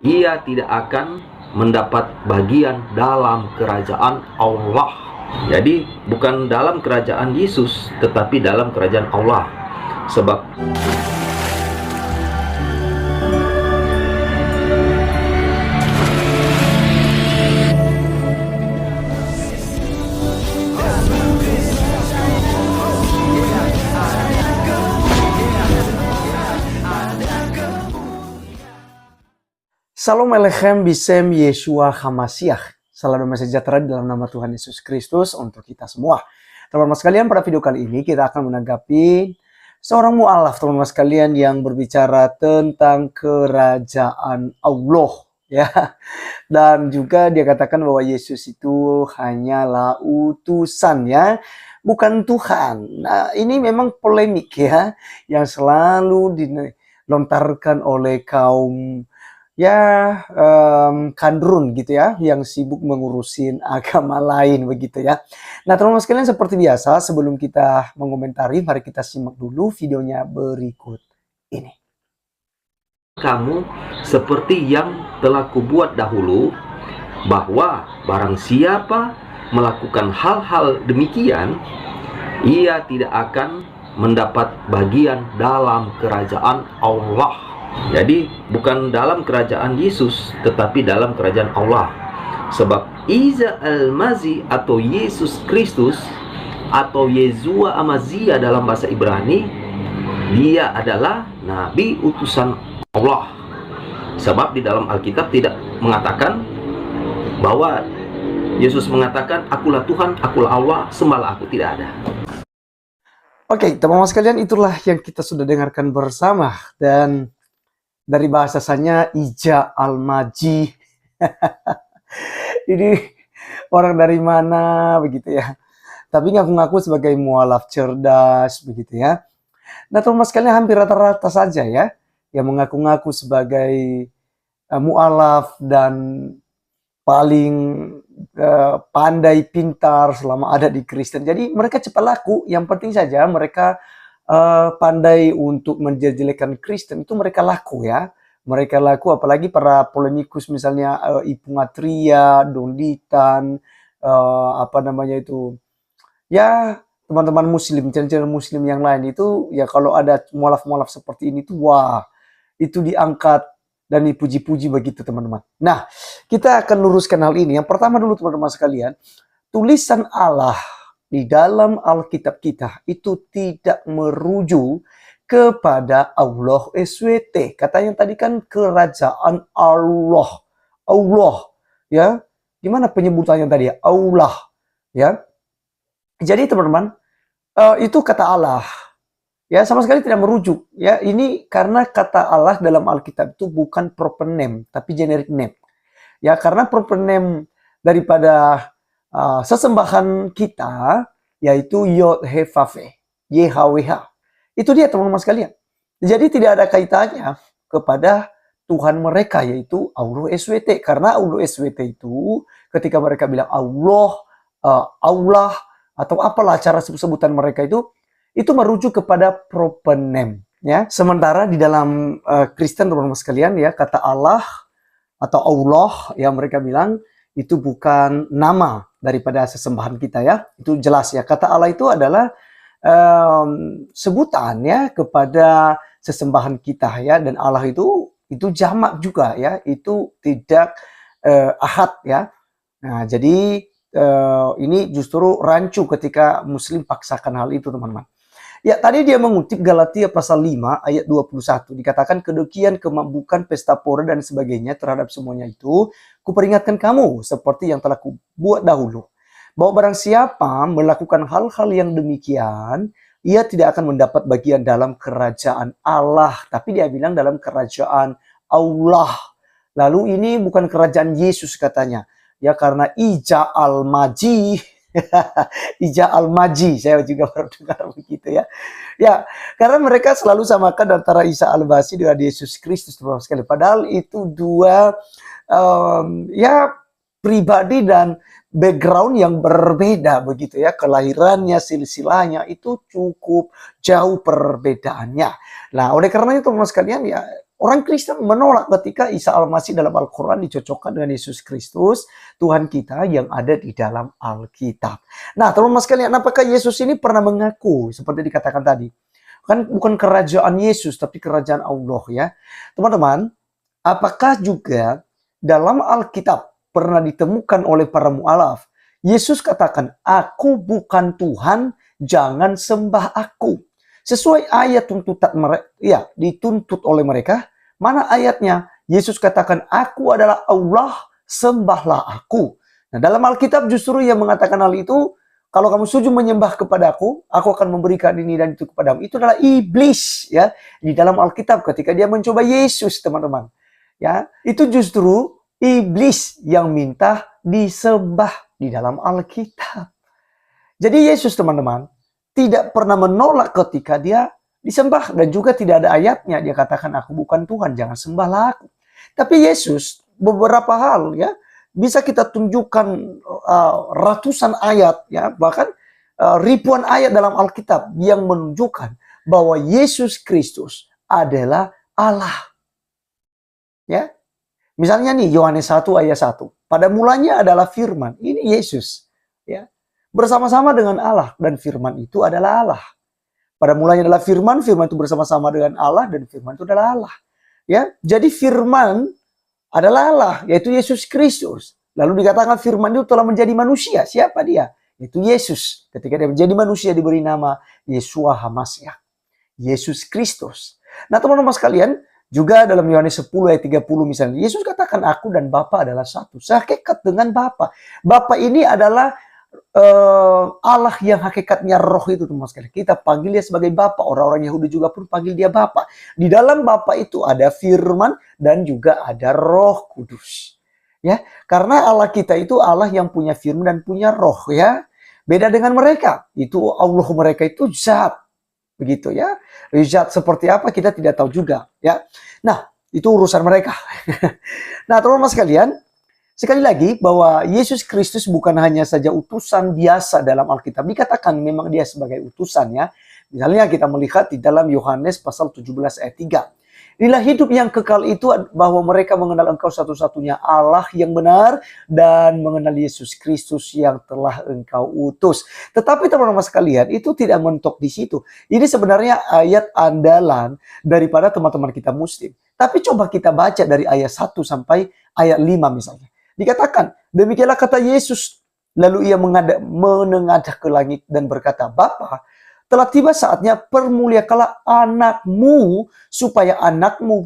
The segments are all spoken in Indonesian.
ia tidak akan mendapat bagian dalam kerajaan Allah. Jadi bukan dalam kerajaan Yesus, tetapi dalam kerajaan Allah. Sebab Shalom Alechem Bisem Yeshua Hamasiah. Salam damai sejahtera dalam nama Tuhan Yesus Kristus untuk kita semua. Teman-teman sekalian, pada video kali ini kita akan menanggapi seorang mu'alaf, teman-teman sekalian, yang berbicara tentang kerajaan Allah, ya. Dan juga dia katakan bahwa Yesus itu hanyalah utusan, ya, bukan Tuhan. Nah, ini memang polemik, ya, yang selalu dilontarkan oleh kaum kandrun gitu ya, yang sibuk mengurusin agama lain begitu ya. Nah, teman-teman sekalian, seperti biasa sebelum kita mengomentari, mari kita simak dulu videonya berikut ini. kamu seperti yang telah kubuat dahulu, bahwa barang siapa melakukan hal-hal demikian, ia tidak akan mendapat bagian dalam kerajaan Allah. Jadi bukan dalam kerajaan Yesus, tetapi dalam kerajaan Allah. Sebab Isa al-Mazi atau Yesus Kristus atau Yeshua Amazia dalam bahasa Ibrani, dia adalah nabi utusan Allah. Sebab di dalam Alkitab tidak mengatakan bahwa Yesus mengatakan, akulah Tuhan, akulah Allah, sembahlah aku. Tidak ada. Oke, teman-teman sekalian, itulah yang kita sudah dengarkan bersama. Dan dari bahasanya Ija Al-Maji. Ini orang dari mana begitu ya. Tapi ngaku-ngaku sebagai mualaf cerdas begitu ya. Nah, teman-teman sekalian, hampir rata-rata saja ya yang mengaku-ngaku sebagai mualaf dan paling pandai, pintar selama ada di Kristen. Jadi mereka cepat laku. Yang penting saja mereka pandai untuk menjelek-jelekan Kristen, itu mereka laku ya. Mereka laku, apalagi para polemikus misalnya Ipungatria, Donditan, ya, teman-teman muslim, channel muslim yang lain itu ya, kalau ada mualaf-mualaf seperti ini tuh wah, itu diangkat dan dipuji-puji begitu teman-teman. Nah, kita akan luruskan hal ini. Yang pertama dulu teman-teman sekalian, tulisan Allah di dalam Alkitab kita itu tidak merujuk kepada Allah SWT. Katanya tadi kan kerajaan Allah. Allah, ya. Gimana penyebutannya tadi ya? Allah, ya. Jadi teman-teman, itu kata Allah. Ya, sama sekali tidak merujuk. Ya, ini karena kata Allah dalam Alkitab itu bukan proper name, tapi generic name. Ya, karena proper name daripada sesembahan kita yaitu Yod He Vav He, YHWH. Itu dia teman-teman sekalian. Jadi tidak ada kaitannya kepada Tuhan mereka yaitu Allah SWT. Karena Allah SWT itu ketika mereka bilang Allah, Allah atau apalah cara sebutan mereka itu merujuk kepada proper name ya. Sementara di dalam Kristen teman-teman sekalian ya, kata Allah atau Allah yang mereka bilang itu bukan nama daripada sesembahan kita ya. Itu jelas ya. Kata Allah itu adalah sebutan ya kepada sesembahan kita ya. Dan Allah itu jamak juga ya. Itu tidak ahad ya. Nah, jadi ini justru rancu ketika Muslim paksakan hal itu teman-teman. Ya, tadi dia mengutip Galatia pasal 5 ayat 21. Dikatakan kedekian, kemabukan, pesta pora dan sebagainya terhadap semuanya itu kuperingatkan kamu seperti yang telah kubuat dahulu. Bahwa barang siapa melakukan hal-hal yang demikian, ia tidak akan mendapat bagian dalam kerajaan Allah. Tapi dia bilang dalam kerajaan Allah. Lalu ini bukan kerajaan Yesus katanya. Ya, karena Ija Al-Maji. Ija Al-Maji, saya juga baru dengar begitu ya. Ya, karena mereka selalu samakan antara Isa Al-Masih dengan Yesus Kristus sekali. Padahal itu dua pribadi dan background yang berbeda begitu ya. Kelahirannya, silsilahnya itu cukup jauh perbedaannya. Nah, oleh karena itu teman-teman sekalian ya, Orang Kristen menolak ketika Isa Al-Masih dalam Al-Quran dicocokkan dengan Yesus Kristus, Tuhan kita yang ada di dalam Alkitab. Nah, teman-teman sekalian, apakah Yesus ini pernah mengaku, seperti dikatakan tadi, kan bukan kerajaan Yesus, tapi kerajaan Allah ya. Teman-teman, apakah juga dalam Alkitab pernah ditemukan oleh para mu'alaf, Yesus katakan, aku bukan Tuhan, jangan sembah aku. Sesuai ayat tuntutan mereka, ya, dituntut oleh mereka. Mana ayatnya? Yesus katakan, aku adalah Allah, sembahlah aku. Nah, dalam Alkitab justru yang mengatakan hal itu, kalau kamu setuju menyembah kepadaku, aku akan memberikan ini dan itu kepadamu. Itu adalah iblis, ya, di dalam Alkitab ketika dia mencoba Yesus, teman-teman. Ya, itu justru iblis yang minta disembah di dalam Alkitab. Jadi Yesus, teman-teman, tidak pernah menolak ketika dia disembah. Dan juga tidak ada ayatnya dia katakan, aku bukan Tuhan, jangan sembahlah aku. Tapi Yesus beberapa hal ya bisa kita tunjukkan ratusan ayat ya, bahkan ribuan ayat dalam Alkitab yang menunjukkan bahwa Yesus Kristus adalah Allah. Ya. Misalnya nih Yohanes 1 ayat 1. Pada mulanya adalah firman. Ini Yesus, ya. Bersama-sama dengan Allah, dan firman itu adalah Allah. Pada mulanya adalah firman, firman itu bersama-sama dengan Allah, dan firman itu adalah Allah. Ya, jadi firman adalah Allah, yaitu Yesus Kristus. Lalu dikatakan firman itu telah menjadi manusia. Siapa dia? Itu Yesus. Ketika dia menjadi manusia diberi nama Yeshua HaMashiach. Yesus Kristus. Nah, teman-teman sekalian, juga dalam Yohanes 10 ayat 30 misalnya, Yesus katakan aku dan Bapa adalah satu. Sehakikat dengan Bapa. Bapa ini adalah Allah yang hakikatnya roh itu, teman-teman sekalian. Kita panggil dia sebagai Bapa. Orang-orang Yahudi juga pun panggil dia Bapa. Di dalam Bapa itu ada firman dan juga ada Roh Kudus. Ya, karena Allah kita itu Allah yang punya firman dan punya roh ya. Beda dengan mereka. Itu Allah mereka itu zat. Begitu ya. Zat seperti apa kita tidak tahu juga ya. Nah, itu urusan mereka. Nah, teman-teman sekalian, sekali lagi bahwa Yesus Kristus bukan hanya saja utusan biasa dalam Alkitab. Dikatakan memang dia sebagai utusan ya. Misalnya kita melihat di dalam Yohanes pasal 17 ayat 3. Inilah hidup yang kekal itu bahwa mereka mengenal engkau satu-satunya Allah yang benar dan mengenal Yesus Kristus yang telah engkau utus. Tetapi teman-teman sekalian itu tidak mentok di situ. Ini sebenarnya ayat andalan daripada teman-teman kita Muslim. Tapi coba kita baca dari ayat 1 sampai ayat 5 misalnya. Dikatakan, demikianlah kata Yesus. Lalu ia menengadah ke langit dan berkata, Bapa, telah tiba saatnya permuliakanlah anakmu, supaya anakmu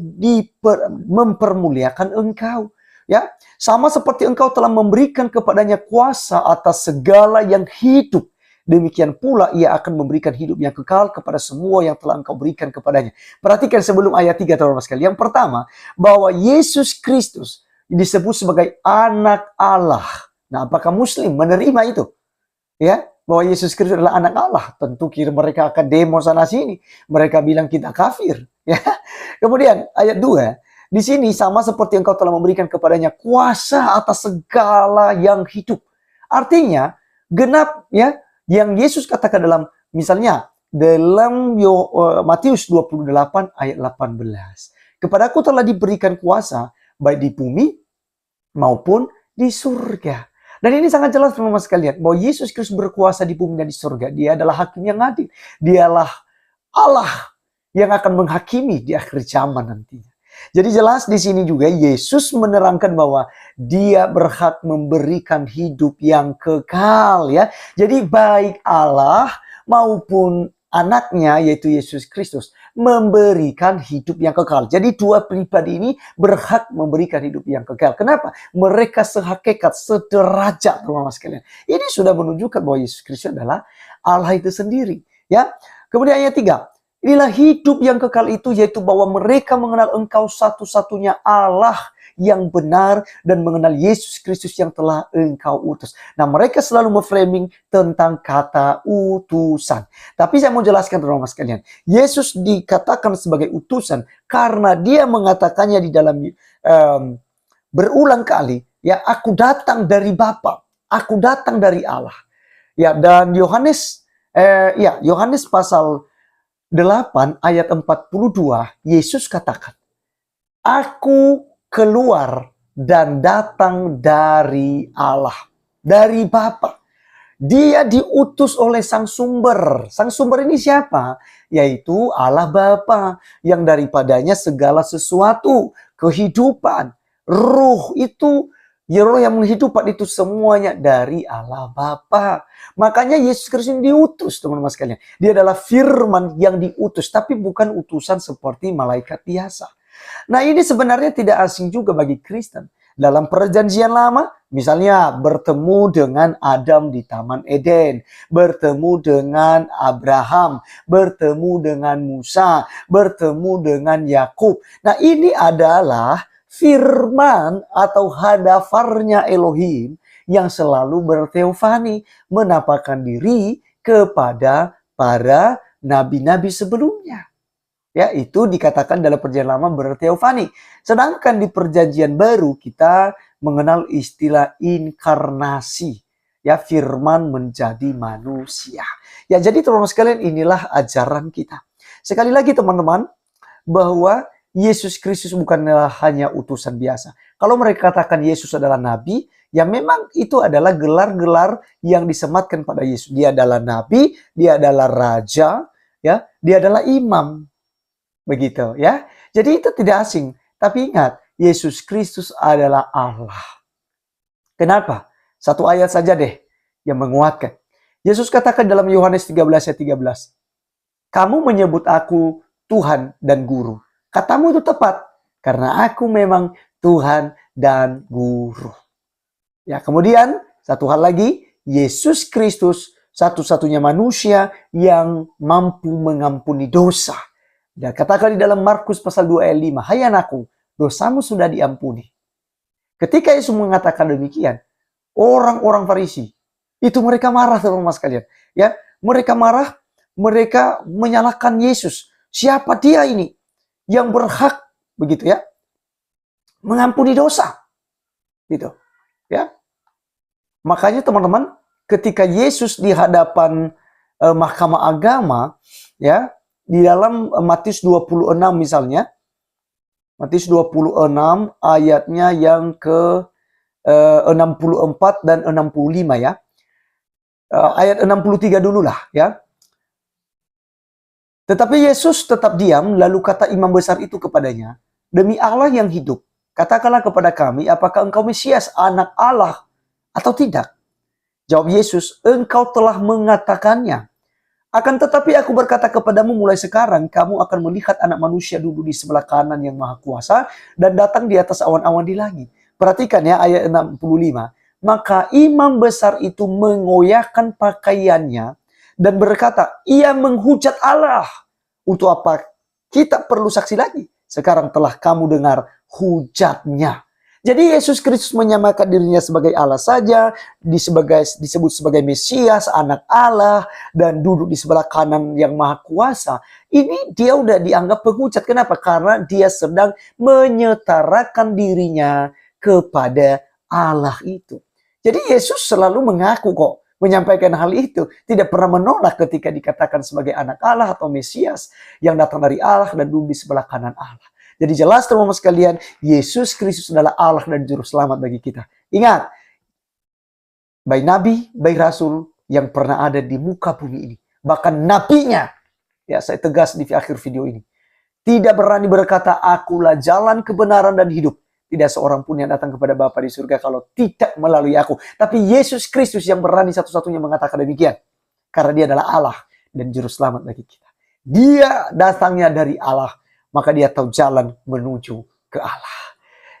mempermuliakan engkau. Ya, sama seperti engkau telah memberikan kepadanya kuasa atas segala yang hidup. Demikian pula ia akan memberikan hidup yang kekal kepada semua yang telah engkau berikan kepadanya. Perhatikan sebelum ayat 3 teman-teman sekalian. Yang pertama, bahwa Yesus Kristus disebut sebagai anak Allah. Nah, apakah Muslim menerima itu? Ya, bahwa Yesus Kristus adalah anak Allah. Tentu kira mereka akan demo sana sini. Mereka bilang kita kafir. Ya. Kemudian ayat 2, di sini sama seperti engkau telah memberikan kepadanya kuasa atas segala yang hidup. Artinya genap ya yang Yesus katakan dalam misalnya dalam Matius 28 ayat 18. Kepadaku telah diberikan kuasa baik di bumi maupun di surga. Dan ini sangat jelas teman-teman sekalian, bahwa Yesus Kristus berkuasa di bumi dan di surga. Dia adalah hakim yang adil. Dialah Allah yang akan menghakimi di akhir zaman nantinya. Jadi jelas di sini juga Yesus menerangkan bahwa dia berhak memberikan hidup yang kekal ya. Jadi baik Allah maupun anaknya yaitu Yesus Kristus memberikan hidup yang kekal. Jadi dua pribadi ini berhak memberikan hidup yang kekal. Kenapa? Mereka sehakikat, sederajat teman-teman sekalian. Ini sudah menunjukkan bahwa Yesus Kristus adalah Allah itu sendiri. Ya. Kemudian ayat 3. Inilah hidup yang kekal itu, yaitu bahwa mereka mengenal engkau satu-satunya Allah yang benar dan mengenal Yesus Kristus yang telah engkau utus. Nah, mereka selalu memframing tentang kata utusan. Tapi saya mau jelaskan teman-teman sekalian. Yesus dikatakan sebagai utusan karena dia mengatakannya di dalam berulang kali, ya, aku datang dari Bapa, aku datang dari Allah. Ya, dan Yohanes Yohanes pasal 8 ayat 42, Yesus katakan, Aku keluar dan datang dari Allah, dari Bapa. Dia diutus oleh Sang Sumber. Sang Sumber ini siapa? Yaitu Allah Bapa, yang daripadanya segala sesuatu, kehidupan, ruh itu, ya roh yang menghidupkan itu semuanya dari Allah Bapa. Makanya Yesus Kristus ini diutus, teman-teman sekalian. Dia adalah firman yang diutus, tapi bukan utusan seperti malaikat biasa. Nah, ini sebenarnya tidak asing juga bagi Kristen. Dalam perjanjian lama, misalnya bertemu dengan Adam di Taman Eden, bertemu dengan Abraham, bertemu dengan Musa, bertemu dengan Yakub. Nah, ini adalah firman atau hadafarnya Elohim yang selalu berteofani, menampakkan diri kepada para nabi-nabi sebelumnya. Ya, itu dikatakan dalam perjanjian lama berteofani. Sedangkan di perjanjian baru kita mengenal istilah inkarnasi. Ya, firman menjadi manusia. Ya, jadi teman-teman sekalian, inilah ajaran kita. Sekali lagi teman-teman, bahwa Yesus Kristus bukanlah hanya utusan biasa. Kalau mereka katakan Yesus adalah nabi, ya memang itu adalah gelar-gelar yang disematkan pada Yesus. Dia adalah nabi, dia adalah raja, ya, dia adalah imam. Begitu ya. Jadi itu tidak asing. Tapi ingat, Yesus Kristus adalah Allah. Kenapa? Satu ayat saja deh yang menguatkan. Yesus katakan dalam Yohanes 13 ayat 13. Kamu menyebut aku Tuhan dan Guru. Katamu itu tepat. Karena aku memang Tuhan dan Guru. Ya, kemudian satu hal lagi. Yesus Kristus satu-satunya manusia yang mampu mengampuni dosa. Dan katakan di dalam Markus pasal 2 ayat 5, hai anakku, dosamu sudah diampuni. Ketika Yesus mengatakan demikian, orang-orang Farisi, itu mereka marah teman-teman sekalian. Ya, mereka marah, mereka menyalahkan Yesus. Siapa dia ini yang berhak begitu ya, mengampuni dosa. Gitu. Ya. Makanya teman-teman, ketika Yesus di hadapan mahkamah agama, ya, di dalam Matius 26 misalnya, Matius 26 ayatnya yang ke 64 dan 65 ya. Ayat 63 dulu lah ya. Tetapi Yesus tetap diam, lalu kata imam besar itu kepadanya, demi Allah yang hidup, katakanlah kepada kami, apakah engkau Mesias, anak Allah atau tidak? Jawab Yesus, engkau telah mengatakannya. Akan tetapi aku berkata kepadamu mulai sekarang kamu akan melihat anak manusia duduk di sebelah kanan yang maha kuasa dan datang di atas awan-awan di langit. Perhatikan ya ayat 65. Maka imam besar itu mengoyakkan pakaiannya dan berkata, ia menghujat Allah. Untuk apa kita perlu saksi lagi? Sekarang telah kamu dengar hujatnya. Jadi Yesus Kristus menyamakan dirinya sebagai Allah saja, disebut sebagai Mesias, anak Allah, dan duduk di sebelah kanan yang maha kuasa. Ini dia udah dianggap penghujat. Kenapa? Karena dia sedang menyetarakan dirinya kepada Allah itu. Jadi Yesus selalu mengaku kok, menyampaikan hal itu. Tidak pernah menolak ketika dikatakan sebagai anak Allah atau Mesias yang datang dari Allah dan duduk di sebelah kanan Allah. Jadi jelas teman-teman sekalian, Yesus Kristus adalah Allah dan Juru Selamat bagi kita. Ingat, baik Nabi, baik Rasul yang pernah ada di muka bumi ini. Bahkan nabinya, ya saya tegas di akhir video ini, tidak berani berkata, akulah jalan kebenaran dan hidup. Tidak seorang pun yang datang kepada Bapa di surga kalau tidak melalui aku. Tapi Yesus Kristus yang berani satu-satunya mengatakan demikian. Karena dia adalah Allah dan Juru Selamat bagi kita. Dia datangnya dari Allah. Maka dia tahu jalan menuju ke Allah.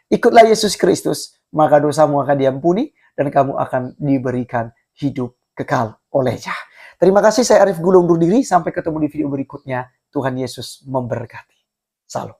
Ikutlah Yesus Kristus, maka dosamu akan diampuni dan kamu akan diberikan hidup kekal olehnya. Terima kasih, saya Arif Gulung undur diri. Sampai ketemu di video berikutnya. Tuhan Yesus memberkati. Salam.